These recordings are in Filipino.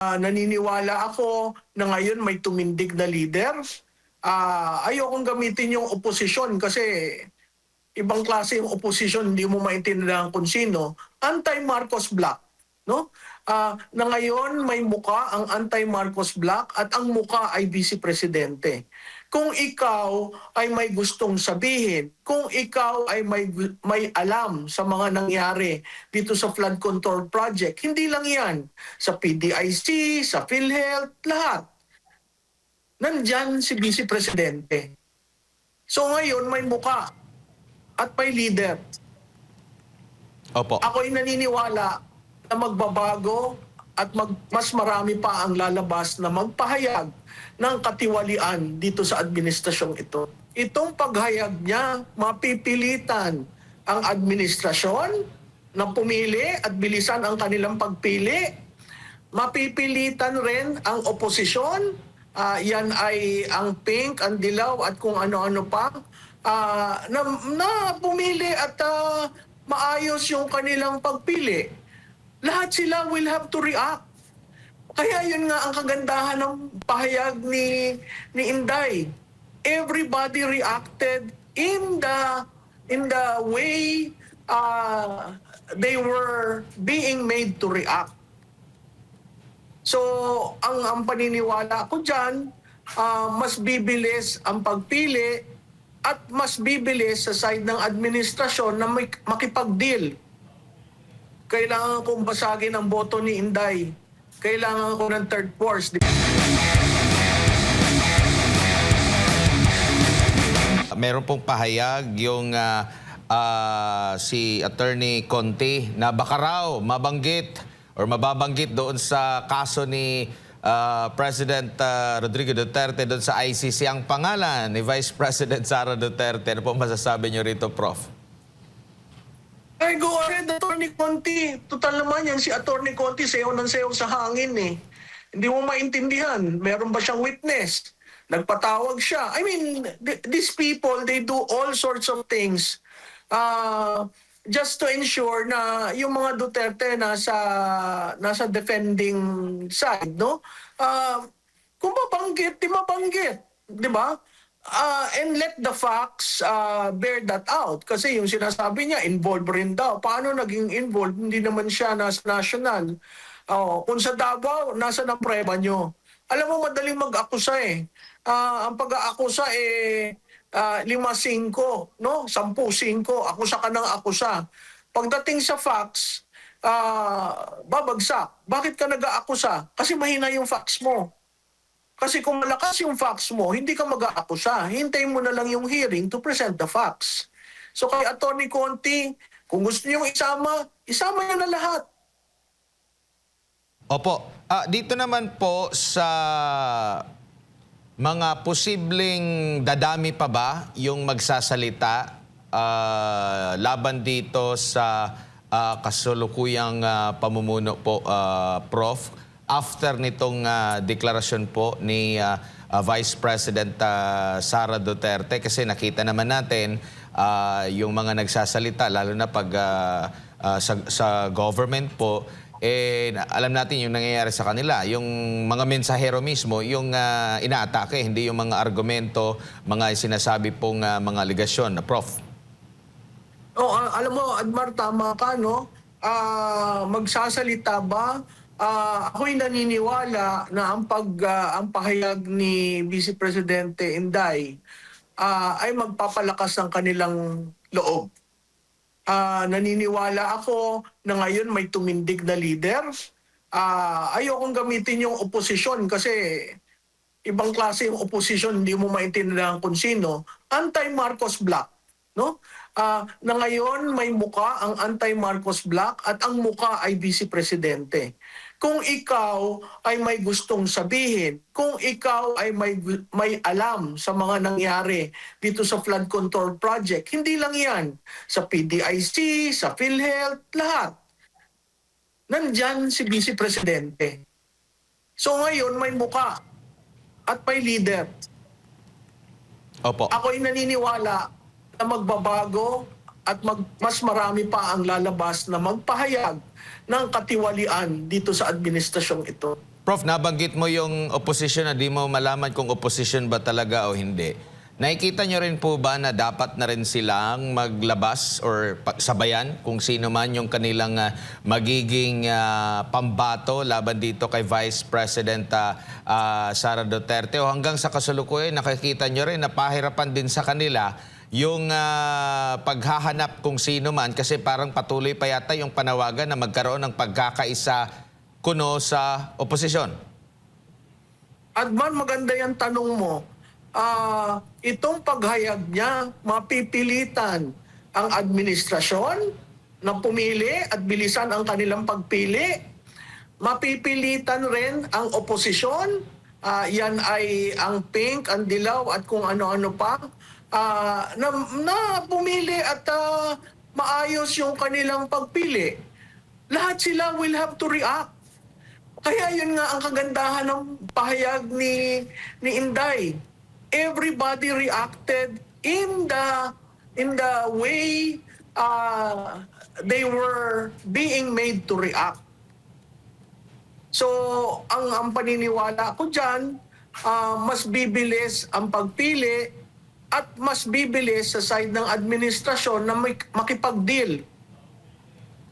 Naniniwala ako na ngayon may tumindig na leader. Ayokong gamitin yung oposisyon kasi ibang klase yung oposisyon, hindi mo maintindihan kung sino. Anti-Marcos Bloc. No? Na ngayon may muka ang anti-Marcos Bloc at ang muka ay Vice Presidente. Kung ikaw ay may gustong sabihin, kung ikaw ay may alam sa mga nangyari dito sa flood control project, hindi lang yan. Sa PDIC, sa PhilHealth, lahat. Nandyan si Vice Presidente. So ngayon may muka at may leader. Opo. Ako'y naniniwala na magbabago at mas marami pa ang lalabas na magpahayag ng katiwalian dito sa administrasyong ito. Itong paghayag niya, mapipilitan ang administrasyon na pumili at bilisan ang kanilang pagpili. Mapipilitan rin ang oposisyon, yan ay ang pink, ang dilaw at kung ano-ano pa, na pumili at maayos yung kanilang pagpili. Lahat sila will have to react. Kaya yun nga ang kagandahan ng pahayag ni Inday. Everybody reacted in the way they were being made to react. So, ang paniniwala ko dyan, mas bibilis ang pagpili at mas bibilis sa side ng administrasyon na makipag-deal. Kailangan kong basagin ang boto ni Inday. Kailangan ko ng third force. Meron pong pahayag yung si Attorney Conti na baka raw mabanggit or mababanggit doon sa kaso ni President Rodrigo Duterte doon sa ICC ang pangalan ni Vice President Sara Duterte. Ano po masasabi niyo rito, Prof? Ay, go ahead, Attorney Conti. Total naman yan, si Attorney Conti, sayaw ng sayaw sa hangin eh. Hindi mo maintindihan. Meron ba siyang witness? Nagpatawag siya. I mean, these people, they do all sorts of things just to ensure na yung mga Duterte nasa defending side, no? Kung mabanggit, di mabanggit. Di ba? And let the facts bear that out. Kasi yung sinasabi niya, involved rin daw. Paano naging involved? Hindi naman siya nasa national. Kung sa Davao, nasa ng preba nyo. Alam mo, madaling mag-akusa eh. Ang pag-aakusa eh, 5-5, no? 10-5. Akusa ka ng akusa. Pagdating sa facts, babagsak. Bakit ka nag-aakusa? Kasi mahina yung facts mo. Kasi kung malakas yung facts mo, hindi ka mag-aakusa. Hintayin mo na lang yung hearing to present the facts. So kay Attorney Conti, kung gusto niyong isama niyo na lahat. Opo. Dito naman po sa mga posibleng dadami pa ba yung magsasalita laban dito sa kasulukuyang pamumuno po, Prof, after nitong deklarasyon po ni Vice President Sara Duterte? Kasi nakita naman natin yung mga nagsasalita, lalo na pag sa government po, alam natin yung nangyayari sa kanila. Yung mga mensahero mismo, yung inaatake, hindi yung mga argumento, mga sinasabi pong mga aligasyon. Prof? Alam mo, Admar, tama ka, no? Magsasalita ba? Ako'y naniniwala na ang pahayag ni Vice Presidente Inday ay magpapalakas ng kanilang loob. Naniniwala ako na ngayon may tumindig na leader. Ayokong gamitin yung oposisyon kasi ibang klase yung oposisyon, hindi mo maintindihan kung sino. Anti-Marcos Bloc, no? Na ngayon may muka ang anti-Marcos Bloc at ang muka ay Vice Presidente. Kung ikaw ay may gustong sabihin, kung ikaw ay may alam sa mga nangyari dito sa flood control project, hindi lang yan. Sa PDIC, sa PhilHealth, lahat. Nandyan si Vice Presidente. So ngayon may muka at may leader. Opo. Ako'y naniniwala na magbabago at mas marami pa ang lalabas na magpahayag ng katiwalian dito sa administrasyong ito. Prof, nabanggit mo yung opposition na di mo malaman kung opposition ba talaga o hindi. Nakikita nyo rin po ba na dapat na rin silang maglabas or sabayan kung sino man yung kanilang magiging pambato laban dito kay Vice President Sara Duterte? O hanggang sa kasalukuyan, nakikita nyo rin na pahirapan din sa kanila yung paghahanap kung sino man kasi parang patuloy pa yata yung panawagan na magkaroon ng pagkakaisa kuno sa oposisyon. Adman, maganda yung tanong mo. Itong paghayag niya, mapipilitan ang administrasyon na pumili at bilisan ang kanilang pagpili. Mapipilitan rin ang oposisyon. Yan ay ang pink, ang dilaw at kung ano-ano pa. Na pumili at maayos yung kanilang pagpili. Lahat sila will have to react. Kaya yun nga ang kagandahan ng pahayag ni Inday. Everybody reacted in the way they were being made to react. So, ang paniniwala ko dyan, mas bibilis ang pagpili at mas bibilis sa side ng administrasyon na makipag-deal.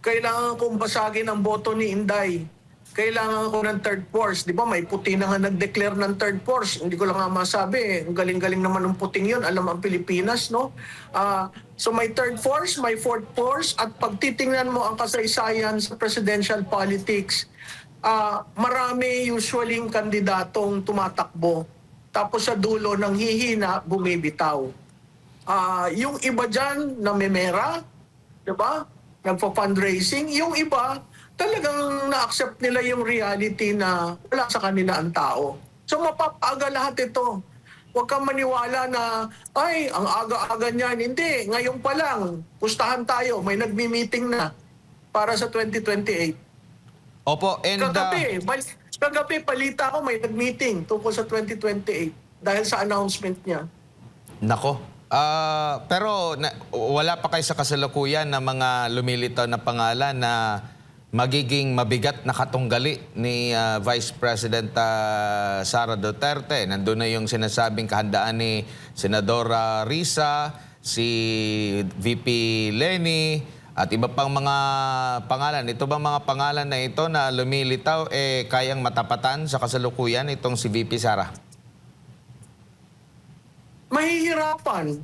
Kailangan kong basagin ang boto ni Inday. Kailangan ko ng third force. Di ba may puti na nga nag-declare ng third force. Hindi ko lang nga masabi. Ang galing-galing naman ng puting yun. Alam ang Pilipinas, no? So may third force, may fourth force. At pag titingnan mo ang kasaysayan sa presidential politics, marami usually kandidatong tumatakbo. Tapos sa dulo ng hihina, bumibitaw. Yung iba dyan, namemera, di ba? Nagpo-fundraising. Yung iba, talagang na-accept nila yung reality na wala sa kanila ang tao. So mapapaaga lahat ito. Huwag kang maniwala na, ay, ang aga-aga niyan. Hindi, ngayon pa lang, pustahan tayo, may nagmi-meeting na para sa 2028. Opo, and Kagabi, palita ko may nag-meeting tungkol sa 2028 dahil sa announcement niya. nako. Pero wala pa kayo sa kasalukuyan na mga lumilitaw na pangalan na magiging mabigat na katunggali ni Vice President Sara Duterte. Nandun na yung sinasabing kahandaan ni Senadora Risa, si VP Leni, at iba pang mga pangalan. Ito bang mga pangalan na ito na lumilitaw kayang matapatan sa kasalukuyan itong si VP Sara? Mahihirapan.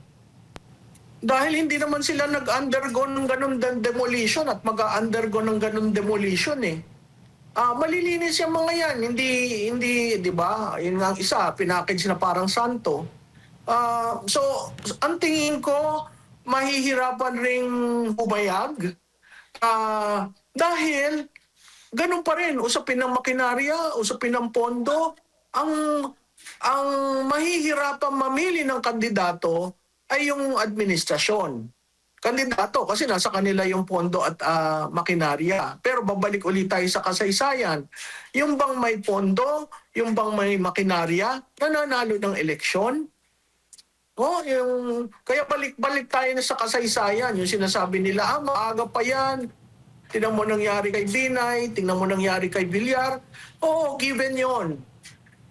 Dahil hindi naman sila nag-undergo ng ganun demolition at mag-undergo ng ganun demolition eh. Malilinis yung mga yan. Hindi, di ba? Yun nga ang isa, pinackage na parang santo. So, ang tingin ko, mahihirapan ring humayag. Dahil, ganun pa rin, usapin ng makinarya, usapin ng pondo, ang mahihirapan mamili ng kandidato ay yung administrasyon. Kandidato kasi nasa kanila yung pondo at makinarya. Pero babalik ulit tayo sa kasaysayan. Yung bang may pondo, yung bang may makinarya, nananalo ng eleksyon. Kaya balik-balik tayo na sa kasaysayan. Yung sinasabi nila, maaga pa yan. Tingnan mo nangyari kay Binay, tingnan mo nangyari kay Villar. Oo, given yon.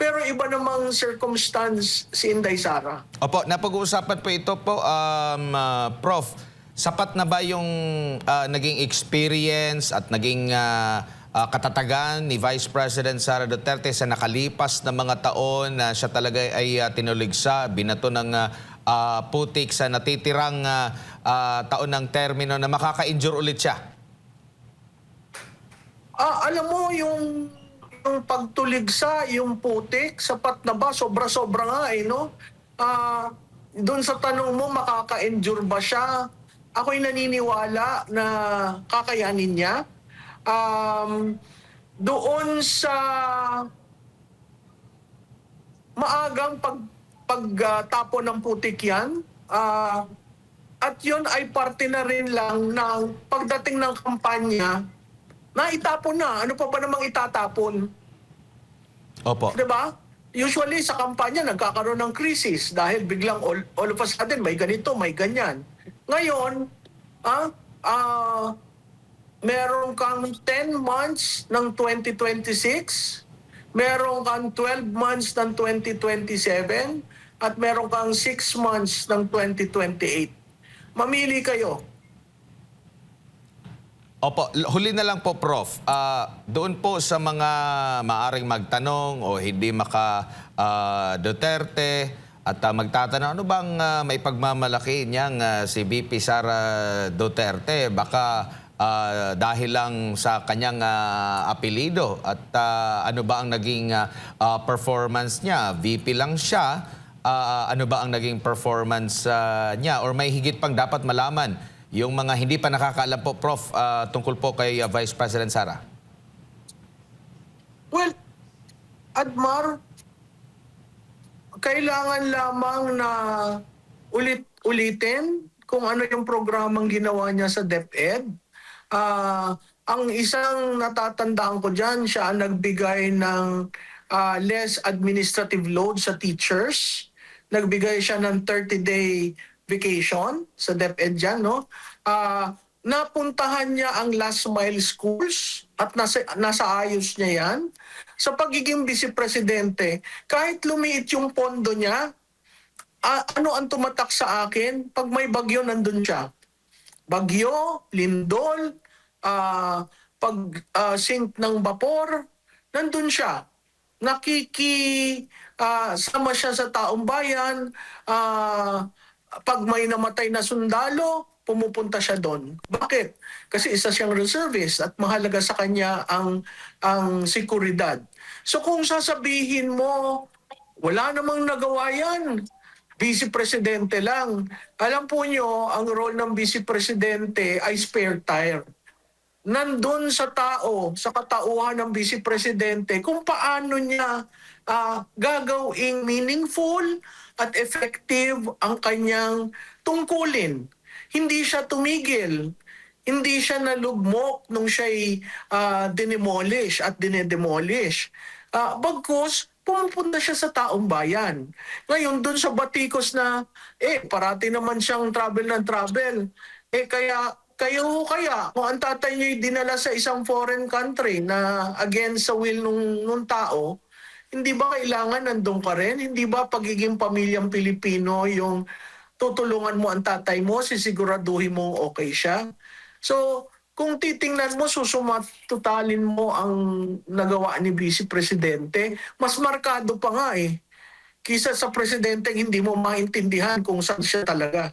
Pero iba namang circumstance si Inday Sara. Opo, napag-uusapan po ito po, Prof. Sapat na ba yung naging experience at naging katatagan ni Vice President Sara Duterte sa nakalipas na mga taon na siya talaga ay tinuligsa, binato ng putik sa natitirang taon ng termino na makaka-injure ulit siya? Alam mo, yung pagtuligsa, yung putik, sapat na ba? Sobra-sobra nga eh, no? Doon sa tanong mo, makaka-endure ba siya? Ako'y naniniwala na kakayanin niya. Doon sa maagang pagtapon ng putik yan, at yun ay parte na rin lang ng pagdating ng kampanya na itapon na. Ano pa ba namang itatapon? Opo. Diba? Usually sa kampanya nagkakaroon ng krisis dahil biglang all of a sudden may ganito, may ganyan. Ngayon, meron kang 10 months ng 2026 meron kang 12 months ng 2027 at meron kang 6 months ng 2028. Mamili kayo. Opo, huli na lang po, Prof. Doon po sa mga maaring magtanong o hindi Duterte at magtatanong, ano bang may pagmamalaki niyang si VP Sara Duterte? Baka dahil lang sa kanyang apelido at ano ba ang naging performance niya? VP lang siya. Ano ba ang naging performance niya? Or may higit pang dapat malaman yung mga hindi pa nakakaalam po, Prof, tungkol po kay Vice President Sara? Well, Admar, kailangan lamang na ulitin kung ano yung programang ginawa niya sa DepEd. Ang isang natatandaan ko dyan, siya ang nagbigay ng less administrative load sa teachers. Nagbigay siya ng 30-day vacation sa DepEd dyan, no? Napuntahan niya ang last mile schools at nasa ayos niya yan. Sa pagiging vice-presidente, kahit lumiit yung pondo niya, ano ang tumatak sa akin? Pag may bagyo, nandun siya. Bagyo, lindol, pag-sink ng vapor, nandun siya. Sama siya sa taong bayan. Pag may namatay na sundalo, pumupunta siya doon. Bakit? Kasi isa siyang reservist at mahalaga sa kanya ang seguridad. So kung sasabihin mo, wala namang nagawa yan, vice-presidente lang. Alam po nyo, ang role ng vice-presidente ay spare tire. Nandun sa tao, sa katauhan ng vice-presidente, kung paano niya gagawing meaningful at effective ang kanyang tungkulin. Hindi siya tumigil. Hindi siya nalugmok nung siya'y dinemolish at dinedemolish. Bagkus, pumupunta siya sa taong bayan. Ngayon, dun sa batikos na, parati naman siyang travel ng travel. Kaya, kung ang tatay niyo'y dinala sa isang foreign country na against sa will nung tao, hindi ba kailangan nandun ka rin? Hindi ba pagiging pamilyang Pilipino yung tutulungan mo ang tatay mo, sisiguraduhin mo okay siya? So, kung titingnan mo, tutalin mo ang nagawa ni Vice Presidente, mas markado pa nga kisa sa presidente hindi mo maintindihan kung saan siya talaga.